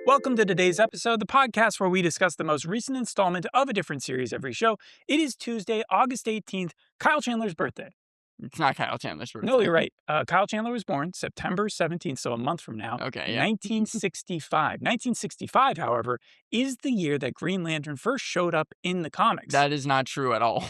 Welcome to today's episode, the podcast where we discuss the most recent installment of a different series every show. It is Tuesday, August 18th, Kyle Chandler's birthday. It's not Kyle Chandler's birthday. No, you're right. Kyle Chandler was born September 17th, so a month from now. Okay, yeah. 1965. 1965, however, is the year that Green Lantern first showed up in the comics. That is not true at all.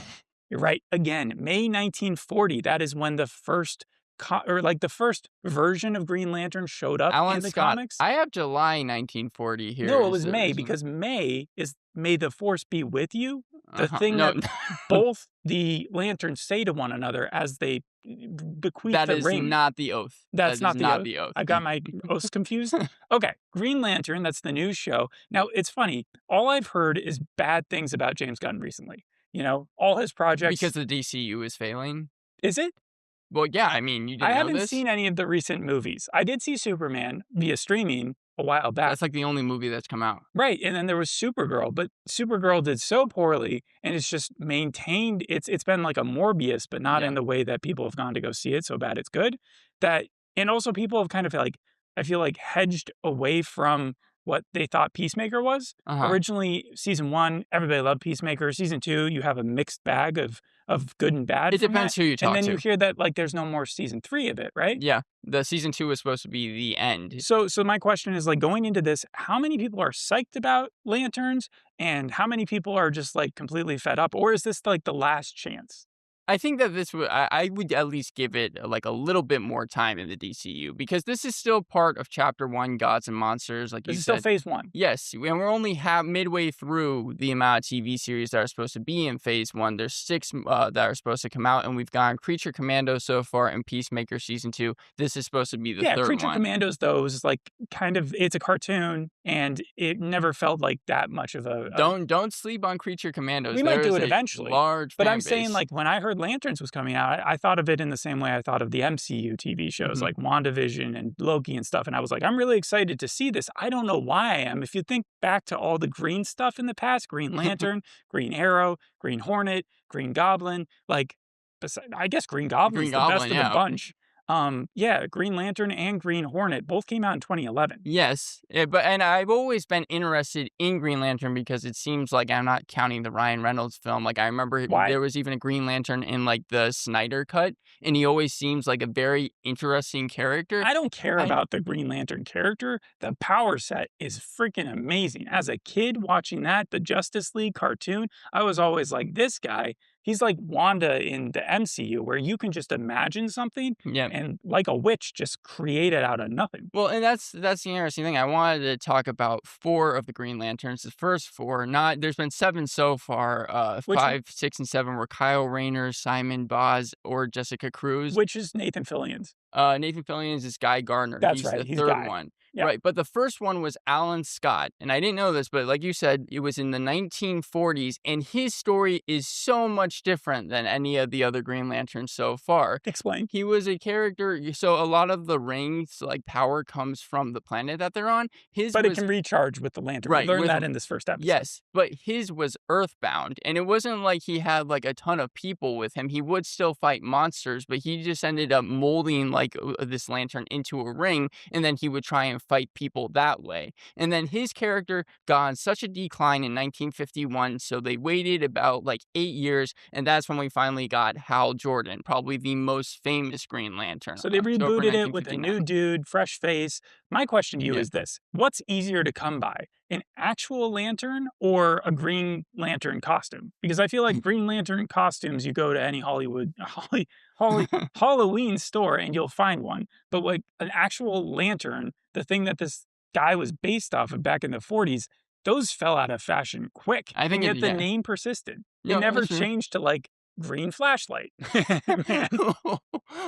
You're right. Again, May 1940, that is when the first the first version of Green Lantern showed up in the comics. I have July 1940 here. No, it was May, because May is May the Force be with you. The thing No. that both the lanterns say to one another as they bequeath That the is ring. not the oath. That's That is not the the oath. I got my oaths confused. Okay, Green Lantern, that's the news show. Now, it's funny. All I've heard is bad things about James Gunn recently. You know, all his projects. Because the DCU is failing? Is it? Well, yeah, I mean, you didn't know I haven't this? seen any of the recent movies. I did see Superman via streaming a while back. That's like the only movie that's come out. Right, and then there was Supergirl, but Supergirl did so poorly, and it's just maintained. It's been like a Morbius, but not in the way that people have gone to go see it. So bad it's good. And also people have kind of I feel like hedged away from what they thought Peacemaker was. Originally, season 1, everybody loved Peacemaker. Season 2, you have a mixed bag of good and bad. It depends who you talk to. And then you hear that there's no more season 3 of it, right? Yeah, the season 2 was supposed to be the end. So my question is, going into this, how many people are psyched about Lanterns, and how many people are just completely fed up, or is this the last chance? I think that this would, I would at least give it a little bit more time in the DCU, because this is still part of Chapter 1, Gods and Monsters, like you said. This is still Phase 1. Yes, and we're only midway through the amount of TV series that are supposed to be in Phase 1. There's 6 that are supposed to come out, and we've gotten Creature Commando so far and Peacemaker Season 2. This is supposed to be the third one. Yeah, Creature Commandos, though, is it's a cartoon, and it never felt like that much of a... Don't sleep on Creature Commandos. We might do it eventually. But I'm saying, when I heard Lanterns was coming out, I thought of it in the same way I thought of the MCU TV shows, like WandaVision and Loki and stuff. And I was like, I'm really excited to see this. I don't know why I am. If you think back to all the green stuff in the past, Green Lantern, Green Arrow, Green Hornet, Green Goblin, I guess Green Goblin's the best of the bunch. Green Lantern and Green Hornet both came out in 2011. Yes, and I've always been interested in Green Lantern because it seems like, I'm not counting the Ryan Reynolds film, I remember there was even a Green Lantern in the Snyder cut, and he always seems like a very interesting character. I don't care about the Green Lantern character. The power set is freaking amazing. As a kid watching the Justice League cartoon, I was always like, this guy, he's like Wanda in the MCU, where you can just imagine something and like a witch just create it out of nothing. Well, and that's the interesting thing. I wanted to talk about 4 of the Green Lanterns. The first 4, there's been 7 so far. 5, 6, and 7 were Kyle Rayner, Simon Boz, or Jessica Cruz. Which is Nathan Fillion's. Nathan Fillion's is Guy Gardner. That's He's right. the third one. Yep. Right, but the first one was Alan Scott, and I didn't know this, but like you said, it was in the 1940s, and his story is so much different than any of the other Green Lanterns so far. Explain. He was a character, so a lot of the rings, power comes from the planet that they're on. It can recharge with the lantern. Right, we learned that in this first episode. Yes, but his was earthbound, and it wasn't like he had a ton of people with him. He would still fight monsters, but he just ended up molding this lantern into a ring, and then he would try and fight people that way. And then his character got on such a decline in 1951, so they waited about 8 years, and that's when we finally got Hal Jordan, probably the most famous Green Lantern. So they rebooted it with a new dude, fresh face. My question to you is this: what's easier to come by, an actual lantern or a Green Lantern costume? Because I feel like Green Lantern costumes, you go to any Halloween store and you'll find one. But an actual lantern, the thing that this guy was based off of back in the 40s, those fell out of fashion quick. I think the name persisted. It never changed to green flashlight.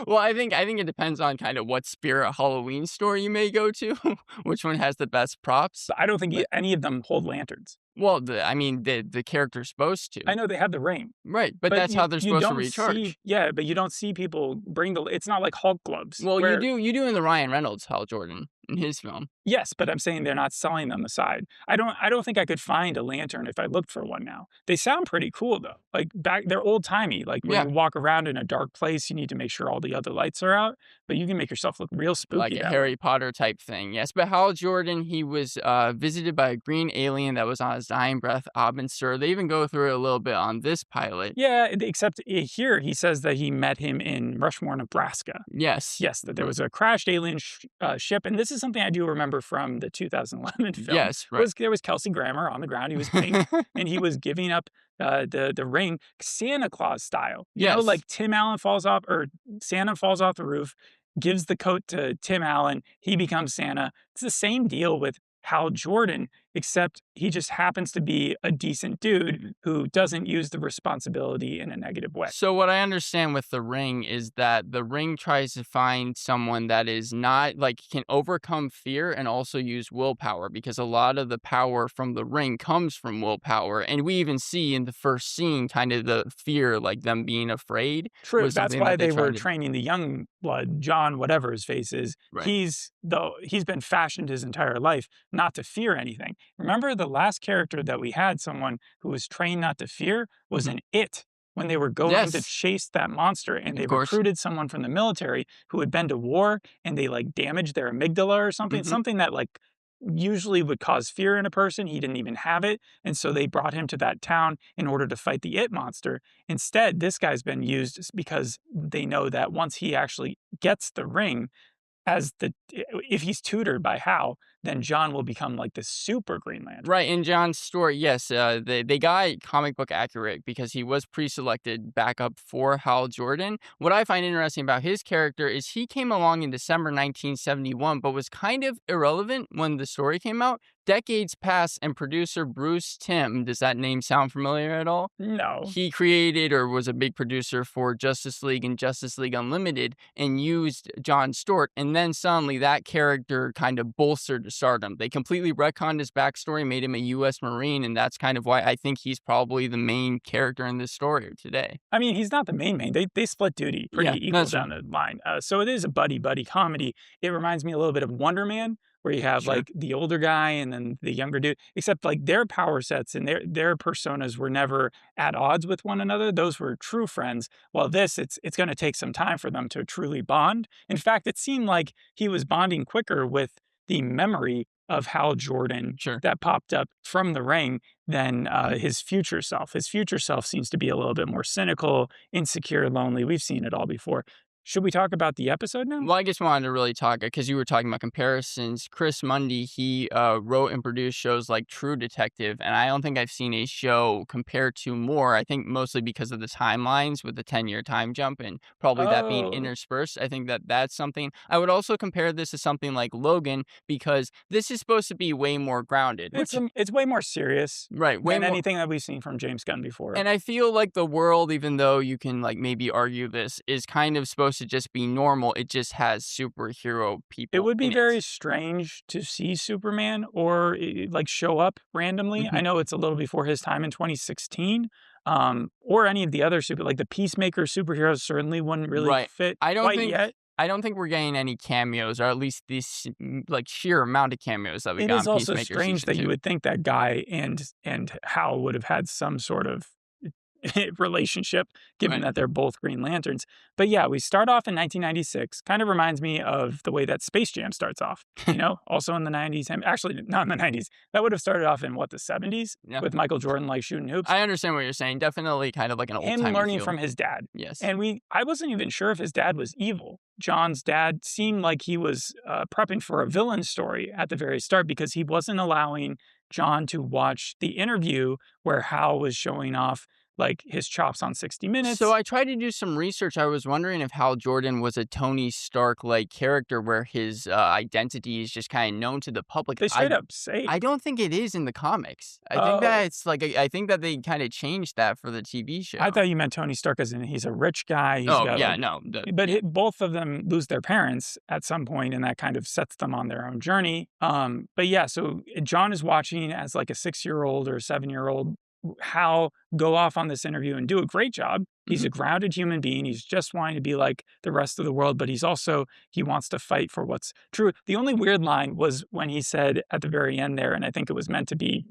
Well, I think it depends on kind of what Spirit Halloween store you may go to, which one has the best props. I don't think any of them hold lanterns. Well, the character's supposed to. I know they have the ring. Right, but that's how they're supposed to recharge. But you don't see people bring it's not like Hulk gloves. Well, you do in the Ryan Reynolds Hal Jordan in his film. Yes, but I'm saying they're not selling them aside. I don't think I could find a lantern if I looked for one now. They sound pretty cool though. They're old timey. When you walk around in a dark place, you need to make sure all the other lights are out. but you can make yourself look real Like spooky a that way. Harry Potter type thing, yes. But Hal Jordan, he was visited by a green alien that was on his dying breath, Abensur. They even go through it a little bit on this pilot. Yeah, except here he says that he met him in Rushmore, Nebraska. Yes. Yes, that there was a crashed alien ship, and this is something I do remember from the 2011 film. Yes, right. There was Kelsey Grammer on the ground. He was pink, and he was giving up the ring Santa Claus style. You know, like Yes. Tim Allen falls off, or Santa falls off the roof, gives the coat to Tim Allen. He becomes Santa. It's the same deal with Hal Jordan, except he just happens to be a decent dude who doesn't use the responsibility in a negative way. So what I understand with the ring is that the ring tries to find someone that is not like can overcome fear and also use willpower, because a lot of the power from the ring comes from willpower. And we even see in the first scene kind of the fear, like them being afraid. True. Was That's something why that they they were tried to. training the young blood, John, whatever his face is. Right. He's been fashioned his entire life not to fear anything. Remember the last character that we had, someone who was trained not to fear, was Mhm. an It when they were going to Yes, chase that monster, and they of course. recruited someone from the military who had been to war, and they like damaged their amygdala or something, Mhm. something that like usually would cause fear in a person. He didn't even have it. And so they brought him to that town in order to fight the It monster. Instead, this guy's been used because they know that once he actually gets the ring, if he's tutored by Hal, then John will become like the super Green Lantern. Right, in John Stewart, yes, they got comic book accurate because he was pre-selected backup for Hal Jordan. What I find interesting about his character is he came along in December 1971, but was kind of irrelevant when the story came out. Decades passed, and producer Bruce Timm, does that name sound familiar at all? No. He created or was a big producer for Justice League and Justice League Unlimited and used John Stewart. And then suddenly that character kind of bolstered to stardom. They completely retconned his backstory, made him a U.S. Marine. And that's kind of why I think he's probably the main character in this story today. I mean, he's not the main. They split duty pretty Yeah, equal that's true. down the line. So it is a buddy comedy. It reminds me a little bit of Wonder Man, where you have Sure. like the older guy and then the younger dude, except like their power sets and their personas were never at odds with one another. Those were true friends. While this, it's going to take some time for them to truly bond. In fact, it seemed like he was bonding quicker with the memory of Hal Jordan Sure. that popped up from the ring than his future self. His future self seems to be a little bit more cynical, insecure, lonely. We've seen it all before. Should we talk about the episode now? Well, I just wanted to really talk because you were talking about comparisons. Chris Mundy, he wrote and produced shows like True Detective, and I don't think I've seen a show compared to more. I think mostly because of the timelines with the 10-year time jump and probably that being Oh, interspersed. I think that that's something. I would also compare this to something like Logan because this is supposed to be way more grounded, which, it's way more serious right, way than more. anything that we've seen from James Gunn before. And I feel like the world, even though you can like maybe argue this, is kind of supposed to just be normal. It just has superhero people. It would be in very strange to see Superman or like show up randomly. I Mhm. know it's a little before his time in 2016, or any of the other like the Peacemaker superheroes certainly wouldn't really Right. fit I don't quite think yet. I don't think we're getting any cameos, or at least this like sheer amount of cameos that we It got is in also Peacemaker strange season that you 2. would think that Guy and Hal would have had some sort of relationship, given Right. that they're both Green Lanterns. But yeah, we start off in 1996. Kind of reminds me of the way that Space Jam starts off, also in the 90s. And actually, not in the 90s. That would have started off in what, the 70s Yeah. with Michael Jordan like shooting hoops. I understand what you're saying. Definitely kind of like an old Him timey learning feel. from his dad. Yes. And I wasn't even sure if his dad was evil. John's dad seemed like he was prepping for a villain story at the very start because he wasn't allowing John to watch the interview where Hal was showing off like his chops on 60 Minutes. So I tried to do some research. I was wondering if Hal Jordan was a Tony Stark like character where his identity is just kind of known to the public. They straight up say I don't think it is in the comics. I think Oh. that it's like I think that they kind of changed that for the TV show. I thought you meant Tony Stark as in he's a rich guy. He's Oh got, yeah, like, no. but both of them lose their parents at some point, and that kind of sets them on their own journey. But yeah, so John is watching as like a 6-year-old or 7-year-old Hal go off on this interview and do a great job. He's a grounded human being. He's just wanting to be like the rest of the world, but he wants to fight for what's true. The only weird line was when he said at the very end there, and I think it was meant to be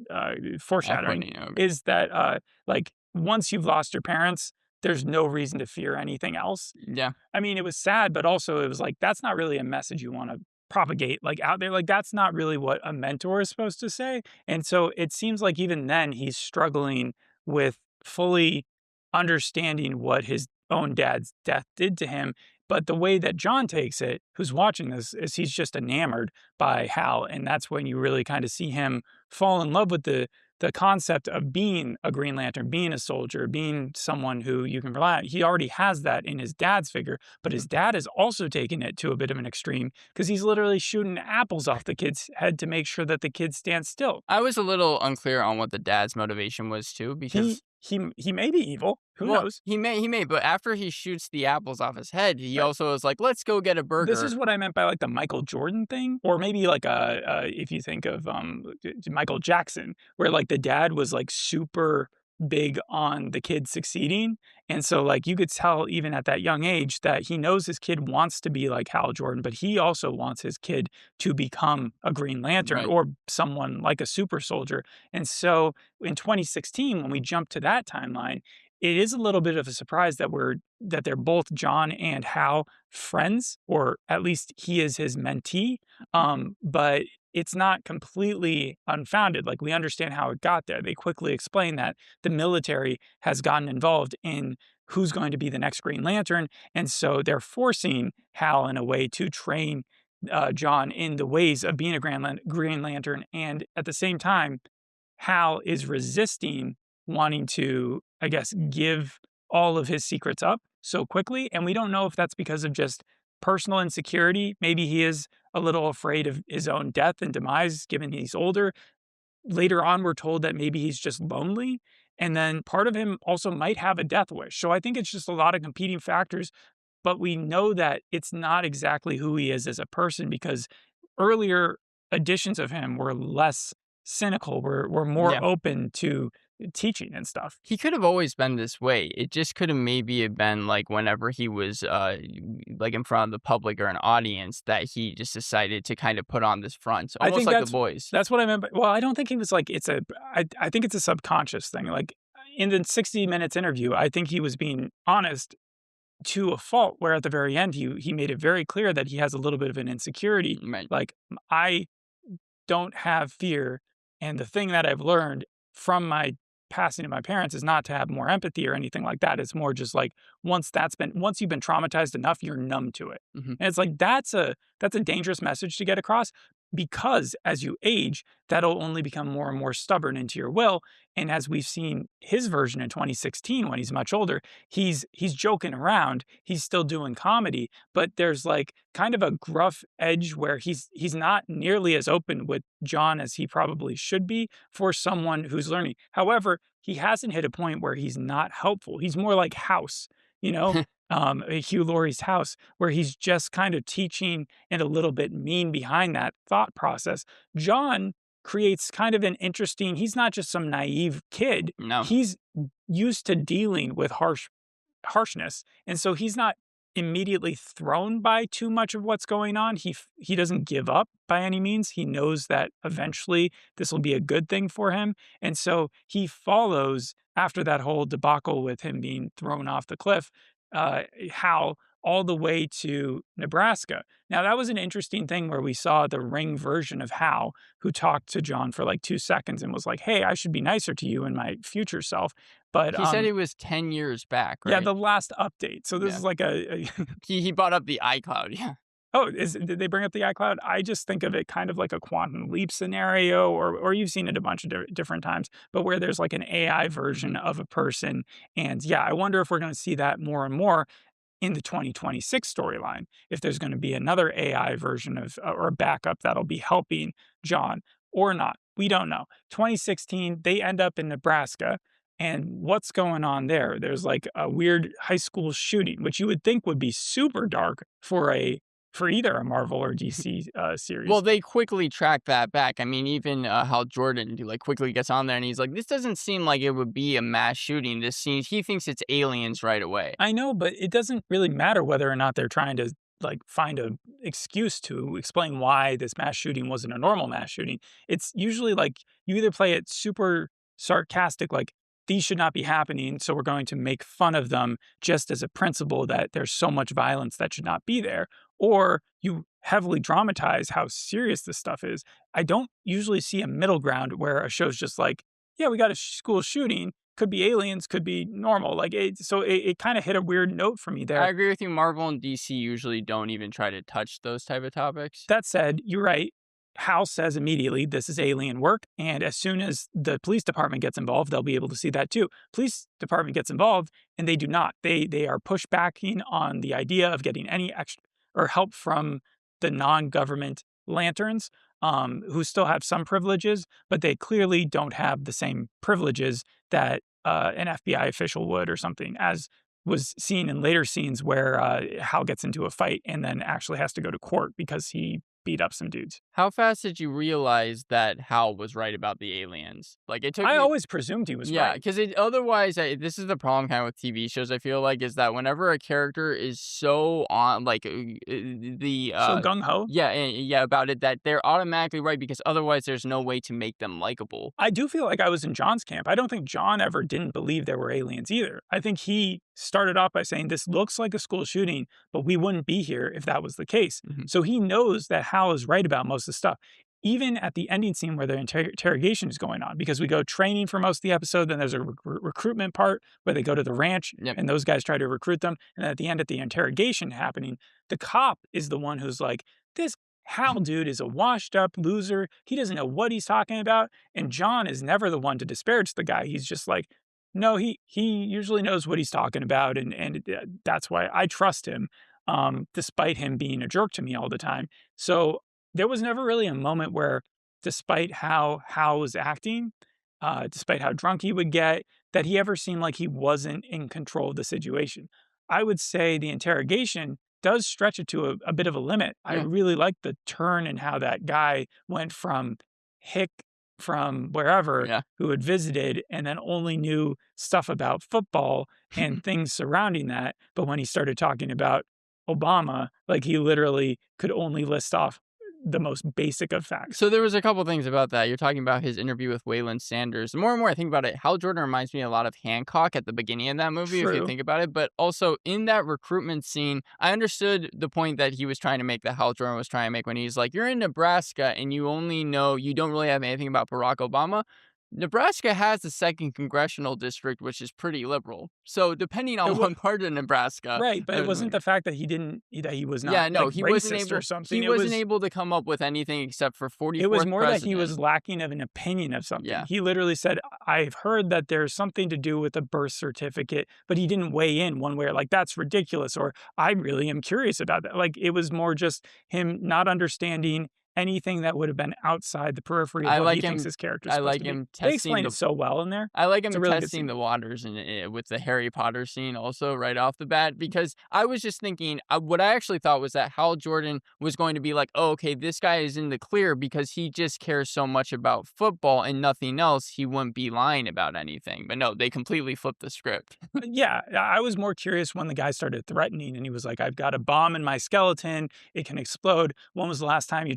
foreshadowing, Off-putting, okay. is that like once you've lost your parents, there's no reason to fear anything else. Yeah. I mean, it was sad, but also it was like, that's not really a message you want to propagate like out there. Like, that's not really what a mentor is supposed to say. And so it seems like even then he's struggling with fully understanding what his own dad's death did to him. But the way that John takes it, who's watching this, is he's just enamored by Hal. And that's when you really kind of see him fall in love with the concept of being a Green Lantern, being a soldier, being someone who you can rely on. He already has that in his dad's figure, but his dad has also taken it to a bit of an extreme because he's literally shooting apples off the kid's head to make sure that the kid stands still. I was a little unclear on what the dad's motivation was too, because he may be evil. Who knows? He may, but after he shoots the apples off his head, he also is like, "Let's go get a burger." This is what I meant by like the Michael Jordan thing, or maybe like if you think of Michael Jackson, where like the dad was like super big on the kid succeeding, and so like you could tell even at that young age that he knows his kid wants to be like Hal Jordan, but he also wants his kid to become a Green Lantern Right. or someone like a super soldier. And so in 2016, when we jump to that timeline, it is a little bit of a surprise that they're both John and Hal friends, or at least he is his mentee. But it's not completely unfounded. Like, we understand how it got there. They quickly explain that the military has gotten involved in who's going to be the next Green Lantern, and so they're forcing Hal in a way to train John in the ways of being a Green Lantern, and at the same time, Hal is resisting wanting to, I guess, give all of his secrets up so quickly. And we don't know if that's because of just personal insecurity. Maybe he is a little afraid of his own death and demise, given he's older. Later on, we're told that maybe he's just lonely. And then part of him also might have a death wish. So I think it's just a lot of competing factors. But we know that it's not exactly who he is as a person, because earlier editions of him were less cynical, were more open to teaching and stuff. He could have always been this way. It just could have maybe have been like whenever he was like in front of the public or an audience that he just decided to kind of put on this front. Almost I think like the boys. That's what I meant. Well, I don't think he was like, I think it's a subconscious thing. Like in the 60 Minutes interview, I think he was being honest to a fault, where at the very end, he made it very clear that he has a little bit of an insecurity. Right. Like, I don't have fear. And the thing that I've learned from my passing to my parents is not to have more empathy or anything like that. It's more just like, once you've been traumatized enough, you're numb to it. Mm-hmm. And it's like, that's a dangerous message to get across, because as you age, that'll only become more and more stubborn into your will. And as we've seen his version in 2016, when he's much older, he's joking around, he's still doing comedy, but there's like kind of a gruff edge where he's not nearly as open with John as he probably should be for someone who's learning. However, he hasn't hit a point where he's not helpful. He's more like House, Hugh Laurie's House, where he's just kind of teaching and a little bit mean behind that thought process. John creates kind of an interesting, he's not just some naive kid. No. He's used to dealing with harshness. And so he's not immediately thrown by too much of what's going on. He doesn't give up by any means. He knows that eventually this will be a good thing for him. And so he follows, after that whole debacle with him being thrown off the cliff, Hal all the way to Nebraska. Now, that was an interesting thing where we saw the Ring version of Hal, who talked to John for like 2 seconds and was like, "Hey, I should be nicer to you in my future self." But he said it was 10 years back, right? Yeah, the last update. So this is like he brought up the iCloud, yeah. Oh, did they bring up the iCloud? I just think of it kind of like a quantum leap scenario, or you've seen it a bunch of different times, but where there's like an AI version of a person. And yeah, I wonder if we're going to see that more and more in the 2026 storyline, if there's going to be another AI version of, or a backup that'll be helping John or not. We don't know. 2016, they end up in Nebraska. And what's going on there? There's like a weird high school shooting, which you would think would be super dark for either a Marvel or DC series. Well, they quickly track that back. I mean, even Hal Jordan quickly gets on there and he's like, "This doesn't seem like it would be a mass shooting. He thinks it's aliens right away." I know, but it doesn't really matter whether or not they're trying to like find a excuse to explain why this mass shooting wasn't a normal mass shooting. It's usually like you either play it super sarcastic, like, these should not be happening, so we're going to make fun of them just as a principle that there's so much violence that should not be there. Or you heavily dramatize how serious this stuff is. I don't usually see a middle ground where a show's just like, yeah, we got a school shooting. Could be aliens, could be normal. Like it kind of hit a weird note for me there. I agree with you. Marvel and DC usually don't even try to touch those type of topics. That said, you're right. Hal says immediately, this is alien work. And as soon as the police department gets involved, they'll be able to see that too. Police department gets involved and they do not. They are pushbacking on the idea of getting any extra or help from the non-government lanterns, who still have some privileges, but they clearly don't have the same privileges that an FBI official would or something, as was seen in later scenes where Hal gets into a fight and then actually has to go to court because he beat up some dudes. How fast did you realize that Hal was right about the aliens? Like it took I me... always presumed he was Yeah, right. because otherwise, this is the problem kind of with TV shows. I feel like is that whenever a character is so on, like So gung-ho? yeah, about it, that they're automatically right because otherwise there's no way to make them likable. I do feel like I was in John's camp. I don't think John ever didn't believe there were aliens either. I think he started off by saying, this looks like a school shooting, but we wouldn't be here if that was the case. Mm-hmm. So he knows that Hal is right about most of the stuff. Even at the ending scene where the interrogation is going on, because we go training for most of the episode, then there's a recruitment part where they go to the ranch and those guys try to recruit them. And then at the end, at the interrogation happening, the cop is the one who's like, this Hal dude is a washed up loser. He doesn't know what he's talking about. And John is never the one to disparage the guy. He's just like, no, he usually knows what he's talking about. And that's why I trust him, despite him being a jerk to me all the time. So there was never really a moment where, despite how Hal was acting, despite how drunk he would get, that he ever seemed like he wasn't in control of the situation. I would say the interrogation does stretch it to a bit of a limit. I really like the turn and how that guy went from hick from wherever who had visited and then only knew stuff about football and things surrounding that. But when he started talking about Obama, like he literally could only list off the most basic of facts. So there was a couple things about that. You're talking about his interview with Waylon Sanders. The more and more I think about it, Hal Jordan reminds me a lot of Hancock at the beginning of that movie, if you think about it. But also in that recruitment scene, I understood the point that he was trying to make, that Hal Jordan was trying to make, when he's like, you're in Nebraska and you don't really have anything about Barack Obama. Nebraska has the 2nd congressional district, which is pretty liberal. So depending on what part of Nebraska, right? But it wasn't the fact that he was not. He wasn't able or something. He wasn't able to come up with anything except for 44th. It was more president. that he was lacking of an opinion of something. Yeah. He literally said, "I've heard that there's something to do with a birth certificate," but he didn't weigh in one way or like that's ridiculous or I really am curious about that. Like it was more just him not understanding anything that would have been outside the periphery of what he thinks his character is supposed to be. They explain it so well in there. I like him really testing the waters with the Harry Potter scene also right off the bat, because I was just thinking, what I actually thought was that Hal Jordan was going to be like, oh, okay, this guy is in the clear because he just cares so much about football and nothing else. He wouldn't be lying about anything. But no, they completely flipped the script. Yeah, I was more curious when the guy started threatening and he was like, I've got a bomb in my skeleton. It can explode. When was the last time you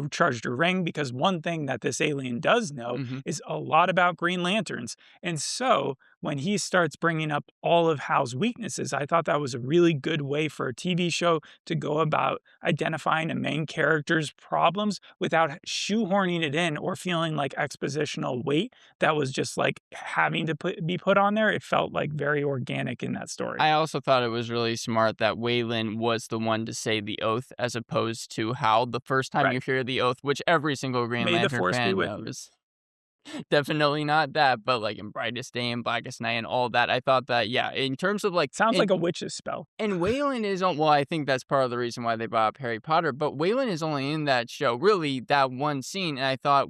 charged a ring? Because one thing that this alien does know is a lot about Green Lanterns. And so when he starts bringing up all of Hal's weaknesses, I thought that was a really good way for a TV show to go about identifying a main character's problems without shoehorning it in or feeling like expositional weight that was just like having to be put on there. It felt like very organic in that story. I also thought it was really smart that Waylon was the one to say the oath as opposed to Hal. The first time you hear the oath, which every single Green Lantern fan knows. Definitely not that, but like in Brightest Day and Blackest Night and all that, I thought that, yeah, in terms of like... Sounds like a witch's spell. And Waylon is on... Well, I think that's part of the reason why they brought up Harry Potter, but Waylon is only in that show, really, that one scene, and I thought,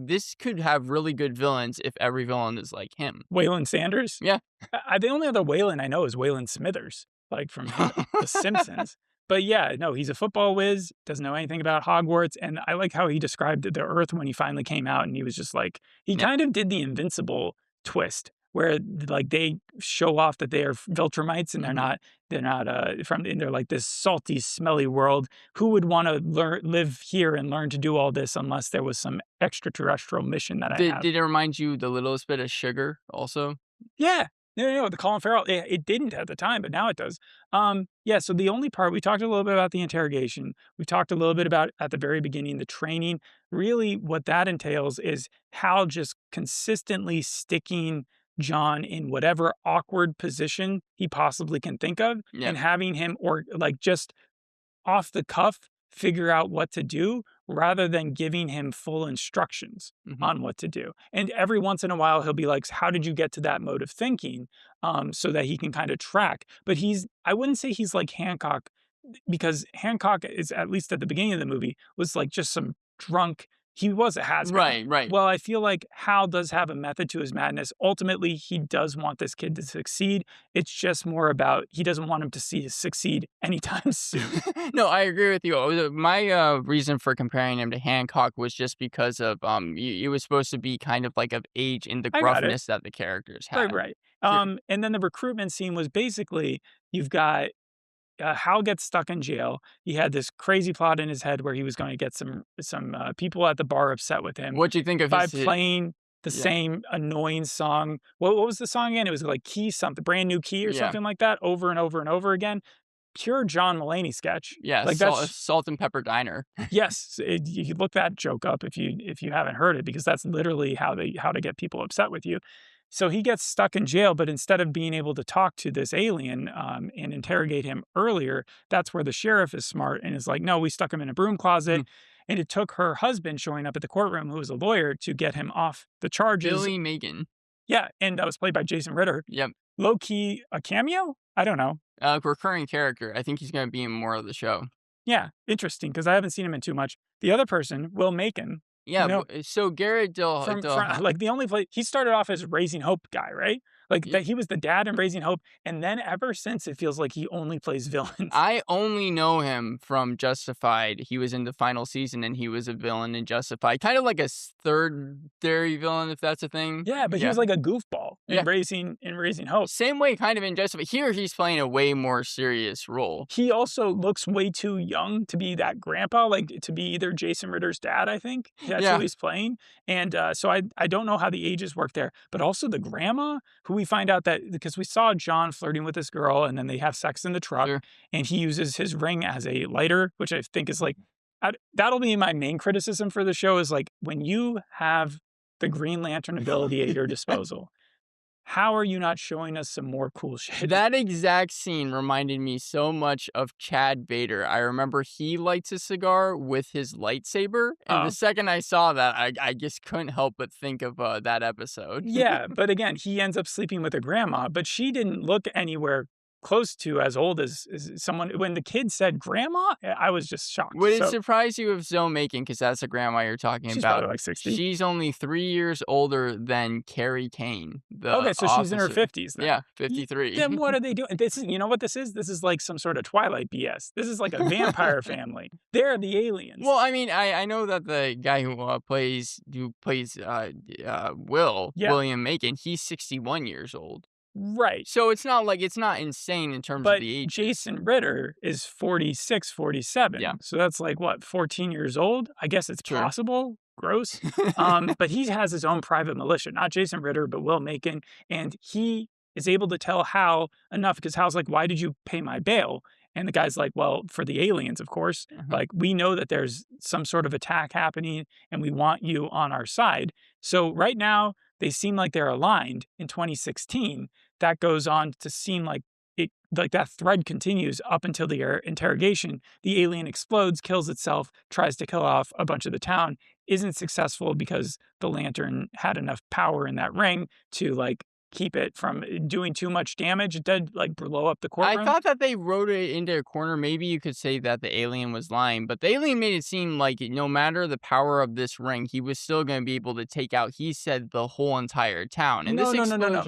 this could have really good villains if every villain is like him. Waylon Sanders? Yeah. The only other Waylon I know is Waylon Smithers, like from The Simpsons. But yeah, no, he's a football whiz, doesn't know anything about Hogwarts. And I like how he described the Earth when he finally came out. And he was just like, he kind of did the Invincible twist where like they show off that they are Viltrumites and they're like this salty, smelly world. Who would want to live here and learn to do all this unless there was some extraterrestrial mission that I have? Did it remind you the littlest bit of Sugar also? Yeah. No, the Colin Farrell, it didn't at the time, but now it does. Yeah, so the only part we talked a little bit about the interrogation. We talked a little bit about at the very beginning the training. Really, what that entails is Hal just consistently sticking John in whatever awkward position he possibly can think of, Yeah. and having him or like just off the cuff figure out what to do rather than giving him full instructions on what to do. And every once in a while, he'll be like, how did you get to that mode of thinking? So that he can kind of track. But I wouldn't say he's like Hancock, because Hancock is, at least at the beginning of the movie, was like just some drunk. He was a has-been. Right. Well, I feel like Hal does have a method to his madness. Ultimately, he does want this kid to succeed. It's just more about he doesn't want him to succeed anytime soon. No, I agree with you. My reason for comparing him to Hancock was just because of it was supposed to be kind of like of age in the I got it. gruffness that the characters had. Right. Sure. And then the recruitment scene was basically you've got Hal gets stuck in jail. He had this crazy plot in his head where he was going to get some people at the bar upset with him What'd you think of by his? playing the Yeah. same annoying song. What was the song again? It was like Key something, Brand New Key or Yeah. something like that, over and over and over again. Pure John Mulaney sketch. Yeah, like Salt and Pepper Diner. Yes, you could look that joke up if you haven't heard it, because that's literally how to get people upset with you. So he gets stuck in jail, but instead of being able to talk to this alien and interrogate him earlier, that's where the sheriff is smart and is like, no, we stuck him in a broom closet. And it took her husband showing up at the courtroom, who was a lawyer, to get him off the charges. Billy Megan. Yeah, and that was played by Jason Ritter. Yep. Low key, a cameo? I don't know. Recurring character. I think he's going to be in more of the show. Yeah, interesting, because I haven't seen him in too much. The other person, Will Macon. Yeah, so Garrett from like the only place he started off as Raising Hope guy, right? Like that he was the dad in Raising Hope, and then ever since it feels like he only plays villains. I only know him from Justified. He was in the final season and he was a villain in Justified. Kind of like a third-dairy villain, if that's a thing. Yeah, but he was like a goofball in Raising Hope. Same way kind of in Justified. Here he's playing a way more serious role. He also looks way too young to be that grandpa, like to be either Jason Ritter's dad, I think. That's who he's playing. And so I don't know how the ages work there. But also the grandma, who we find out that, because we saw John flirting with this girl and then they have sex in the truck, and he uses his ring as a lighter, which I think is like, that'll be my main criticism for the show, is like, when you have the Green Lantern ability at your disposal, how are you not showing us some more cool shit? That exact scene reminded me so much of Chad Vader. I remember he lights a cigar with his lightsaber, and the second I saw that, I just couldn't help but think of that episode. Yeah, but again, he ends up sleeping with a grandma, but she didn't look anywhere close to as old as someone. When the kid said grandma, I was just shocked. Would it surprise you if Zoe Macon, because that's the grandma you're talking she's about, probably like 60. She's only 3 years older than Carrie Kane, the so she's in her 50s then. Yeah, 53. Then what are they doing? This is, you know what this is? This is like some sort of Twilight BS. This is like a vampire family. They're the aliens. Well, I mean, I know that the guy who plays William Macon, he's 61 years old. Right. So it's not insane in terms of the age. But Jason Ritter is 46, 47. Yeah. So that's like, what, 14 years old? I guess it's possible. Gross. But he has his own private militia, not Jason Ritter, but Will Macon. And he is able to tell Hal enough, because Hal's like, why did you pay my bail? And the guy's like, well, for the aliens, of course. Like, we know that there's some sort of attack happening and we want you on our side. So right now, they seem like they're aligned. In 2016, that goes on to seem like it, like that thread continues up until the interrogation. The alien explodes, kills itself, tries to kill off a bunch of the town, isn't successful because the lantern had enough power in that ring to like keep it from doing too much damage. It did like blow up the courtroom. I thought that they wrote it into a corner. Maybe you could say that the alien was lying, but the alien made it seem like no matter the power of this ring, he was still going to be able to take out, he said, the whole entire town. And no.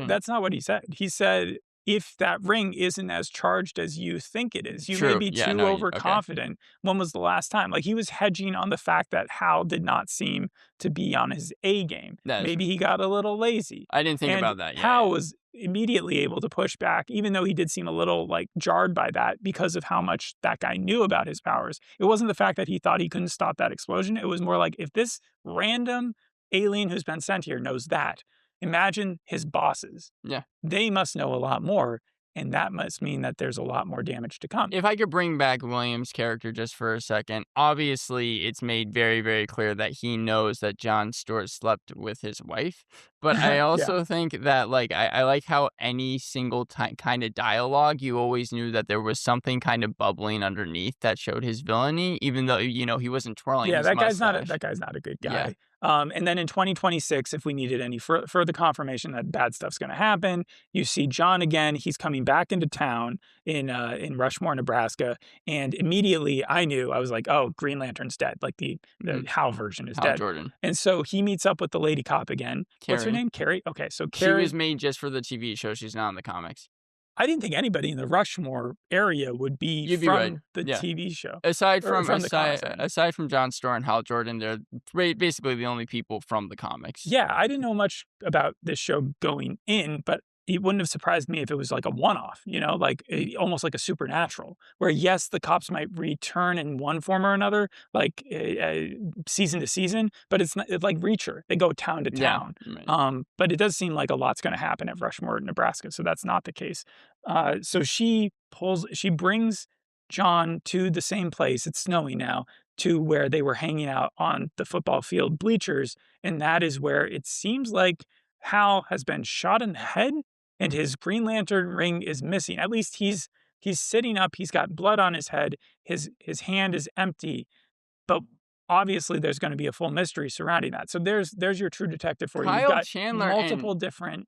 That's not what he said. He said, if that ring isn't as charged as you think it is, you may be too overconfident. Okay. When was the last time? Like, he was hedging on the fact that Hal did not seem to be on his A game. Maybe he got a little lazy. I didn't think about that. Hal was immediately able to push back, even though he did seem a little like jarred by that because of how much that guy knew about his powers. It wasn't the fact that he thought he couldn't stop that explosion. It was more like, if this random alien who's been sent here knows that, imagine his bosses. Yeah. They must know a lot more, and that must mean that there's a lot more damage to come. If I could bring back William's character just for a second, obviously it's made very, very clear that he knows that John Stewart slept with his wife. But I Yeah. also think that, like, I like how any single time kind of dialogue, you always knew that there was something kind of bubbling underneath that showed his villainy, even though, he wasn't twirling Yeah, his mustache. that guy's not a good Yeah. guy. And then in 2026, if we needed any further confirmation that bad stuff's going to happen, you see John again. He's coming back into town in Rushmore, Nebraska, and immediately I was like, oh, Green Lantern's dead. Like the Hal version is Hal dead. Jordan. And so he meets up with the lady cop again. What's her Carrie. name? Carrie. Okay, so She Carrie. was made just for the TV show. She's not in the comics. I didn't think anybody in the Rushmore area would be You'd be from right. the Yeah. TV show. Aside Or from the comics, I mean. aside from John Stewart and Hal Jordan, they're basically the only people from the comics. Yeah, I didn't know much about this show going in, but it wouldn't have surprised me if it was like a one-off, like almost like a Supernatural, where yes, the cops might return in one form or another, like season to season, but it's like Reacher. They go town to town. Yeah, right. But it does seem like a lot's going to happen at Rushmore, Nebraska, so that's not the case. So she brings John to the same place. It's snowing now, to where they were hanging out on the football field bleachers, and that is where it seems like Hal has been shot in the head and his Green Lantern ring is missing. At least he's sitting up, he's got blood on his head, his hand is empty, but obviously there's going to be a full mystery surrounding that. So there's your True Detective for you. You've Kyle got Chandler multiple different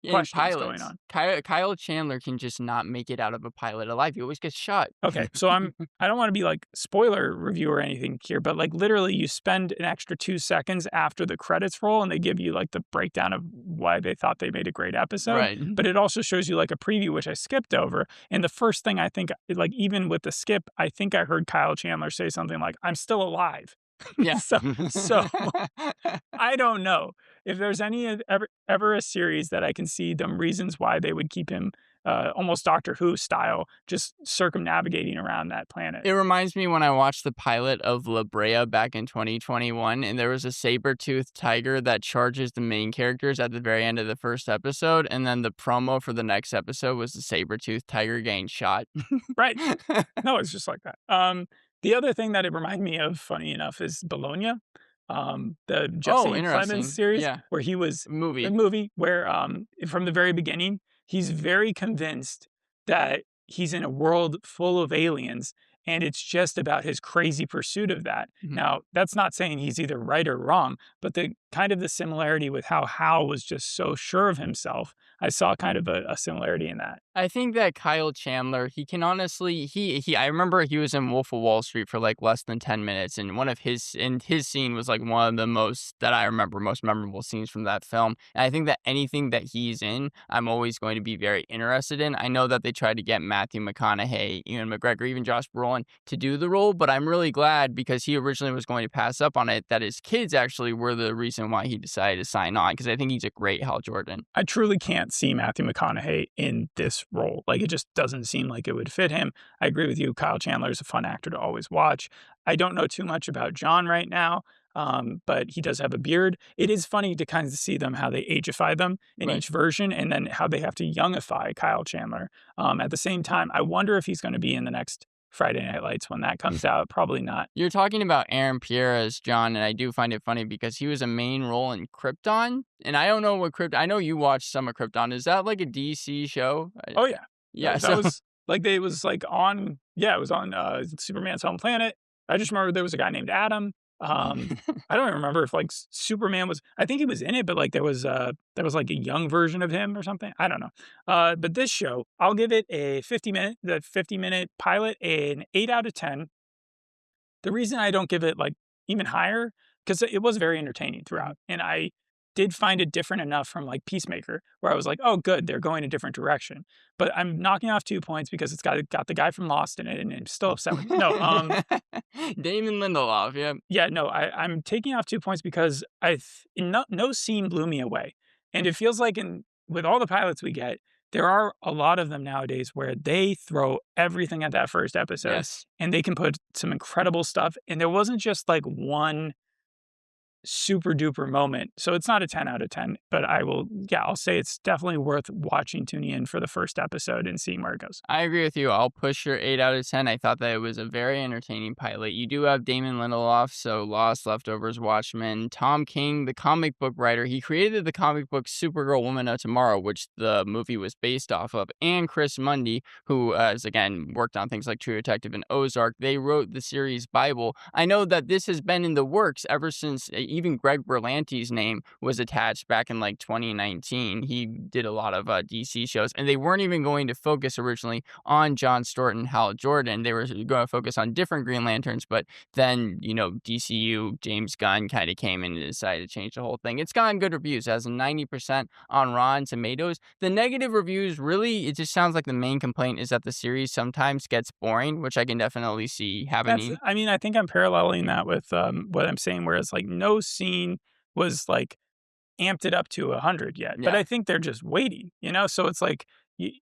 questions going on. Kyle Chandler can just not make it out of a pilot alive. He always gets shot. Okay, so I don't want to be like spoiler review or anything here, but like literally you spend an extra 2 seconds after the credits roll and they give you like the breakdown of why they thought they made a great episode. Right. But it also shows you like a preview, which I skipped over. And the first thing I think, like even with the skip, I think I heard Kyle Chandler say something like, "I'm still alive." Yeah. so I don't know if there's ever a series that I can see them reasons why they would keep him almost Doctor Who style, just circumnavigating around that planet. It reminds me when I watched the pilot of La Brea back in 2021, and there was a saber-toothed tiger that charges the main characters at the very end of the first episode, and then the promo for the next episode was the saber-toothed tiger getting shot. Right. No, it's just like that. The other thing that it reminded me of, funny enough, is Bologna, the Jesse Plemons series, where he was a movie where from the very beginning, he's very convinced that he's in a world full of aliens, and it's just about his crazy pursuit of that. Mm-hmm. Now, that's not saying he's either right or wrong, but the kind of the similarity with how Hal was just so sure of himself, I saw kind of a similarity in that. I think that Kyle Chandler, he can honestly, I remember he was in Wolf of Wall Street for like less than 10 minutes, and his scene was like one of the most memorable scenes from that film. And I think that anything that he's in, I'm always going to be very interested in. I know that they tried to get Matthew McConaughey, Ewan McGregor, even Josh Brolin to do the role, but I'm really glad, because he originally was going to pass up on it, that his kids actually were the reason why he decided to sign on, because I think he's a great Hal Jordan. I truly can't see Matthew McConaughey in this role. Like, it just doesn't seem like it would fit him. I agree with you. Kyle Chandler is a fun actor to always watch. I don't know too much about John right now, but he does have a beard. It is funny to kind of see them, how they ageify them in each version, and then how they have to youngify Kyle Chandler. At the same time, I wonder if he's going to be in the next Friday Night Lights when that comes out. Probably not. You're talking about Aaron Pierre as John, and I do find it funny because he was a main role in Krypton, and I don't know what I know you watched some of Krypton. Is that like a DC show? Oh yeah. Yeah. That was like, it was on Superman's home planet. I just remember there was a guy named Adam. I don't even remember if like Superman was, I think he was in it, but like there was like a young version of him or something. I don't know. But this show, I'll give it a 50-minute pilot, an 8 out of 10. The reason I don't give it like even higher, because it was very entertaining throughout. And I did find it different enough from like Peacemaker, where I was like, oh, good, they're going a different direction. But I'm knocking off 2 points because it's got the guy from Lost in it, and I'm still upset with no. Damon Lindelof, yeah. Yeah, no, I'm taking off 2 points because no scene blew me away. And it feels like with all the pilots we get, there are a lot of them nowadays where they throw everything at that first episode. Yes. And they can put some incredible stuff. And there wasn't just like one super duper moment. So it's not a 10 out of 10, but I'll say it's definitely worth tuning in for the first episode and seeing where it goes. I agree with you. I'll push your 8 out of 10. I thought that it was a very entertaining pilot. You do have Damon Lindelof, so Lost, Leftovers, Watchmen. Tom King, the comic book writer, he created the comic book Supergirl Woman of Tomorrow, which the movie was based off of. And Chris Mundy, who has, again, worked on things like True Detective and Ozark. They wrote the series Bible. I know that this has been in the works ever since even Greg Berlanti's name was attached back in like 2019. He did a lot of DC shows, and they weren't even going to focus originally on John Stewart and Hal Jordan. They were going to focus on different Green Lanterns, but then, DCU, James Gunn kind of came in and decided to change the whole thing. It's gotten good reviews. It has a 90% on Rotten Tomatoes. The negative reviews, really, it just sounds like the main complaint is that the series sometimes gets boring, which I can definitely see happening. I think I'm paralleling that with what I'm saying, whereas like no scene was like amped it up to 100 yet, but I think they're just waiting, so it's like,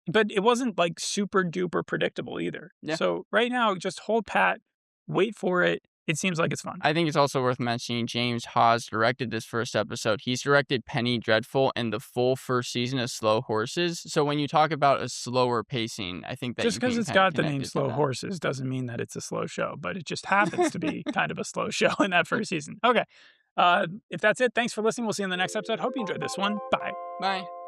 but it wasn't like super duper predictable either. So right now, just hold pat, wait for it. It seems like it's fun. I think it's also worth mentioning James Hawes directed this first episode. He's directed Penny Dreadful and the full first season of Slow Horses. So when you talk about a slower pacing, I think that just because it's got the name Slow Horses doesn't mean that it's a slow show, but it just happens to be kind of a slow show in that first season. Okay. If that's it, thanks for listening. We'll see you in the next episode. Hope you enjoyed this one. Bye. Bye.